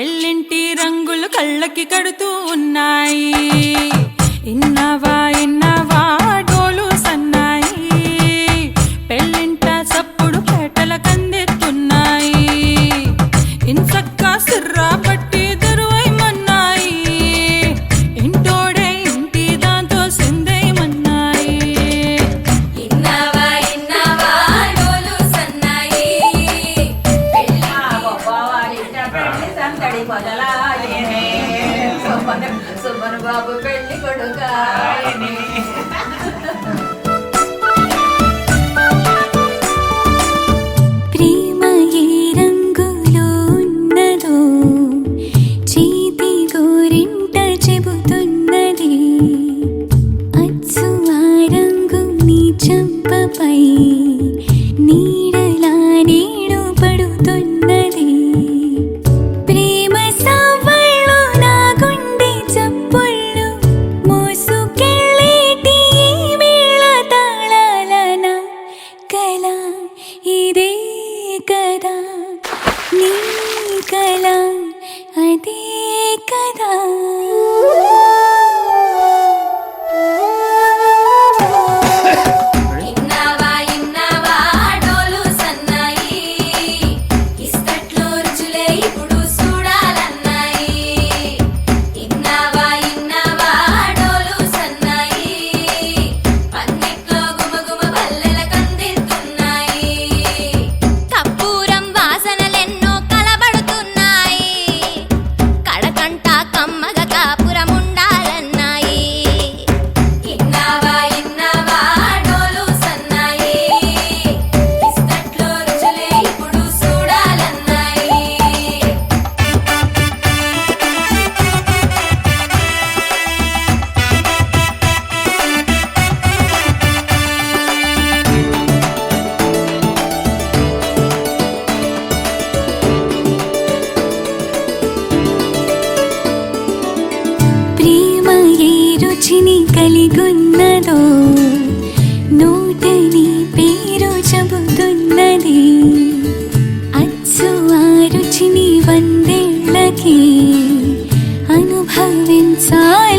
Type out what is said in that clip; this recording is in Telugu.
పెళ్ళింటి రంగులు కళ్ళకి కడుతూ ఉన్నాయి. ఇన్నావా ఇన్నావా డోలు సన్నాయి, పెళ్ళింట సప్పుడు పేటల కందెత్తున్నాయి. ఇన్సక్క సిర్రా పట్టి దరువైమన్నాయి, ఇంటోడే ఇంటి దాంతో సిందేయమన్నాయి. ఇన్నావా ఇన్నావా డోలు సన్నాయి, సందడి మొదలాయనే, సుమన్ బాబు పెళ్లి కొడుకాయనే. ప్రేమ ఏ రంగులో ఉన్నదో చేతి గోరింట చెబుతున్నది. అచ్చు ఆ రంగు నీ చెంపపై నీడలా నీడు పడుతున్నది. ప్రేమ సవ్వళ్ళు నా గుండె చప్పుళ్ళు మోసుకెళ్ళేటి మేళ తాళాలన కల ఇదే కదా, నీ కల అదే కదా. ఇన్నావా ఇన్నావా డోలు సన్నాయి, ఇస్తట్లో రుచులే ఇప్పుడు చూడాలన్నాయి. ఇన్నావా ఇన్నావా డోలు సన్నాయి, పన్నెట్లో గుమగుమ పల్లెల కందిస్తున్నాయి. కప్పూరం వాసనలెన్నో కలబడుతున్నాయి, కడకంట కమ్మగ కాపురం ఉండాలన్నాయి. ఇన్నావా ఇన్నావా డోలు సన్నాయి, ఇస్తట్లో రుచులే ఇప్పుడు చూడాలన్నాయి. ప్రేమ ఏ రుచిని కలిగున్నదో నోటని పేరు చెబుతున్నది. అచ్చు ఆ రుచిని వందేళ్ళకి అనుభవించాలి.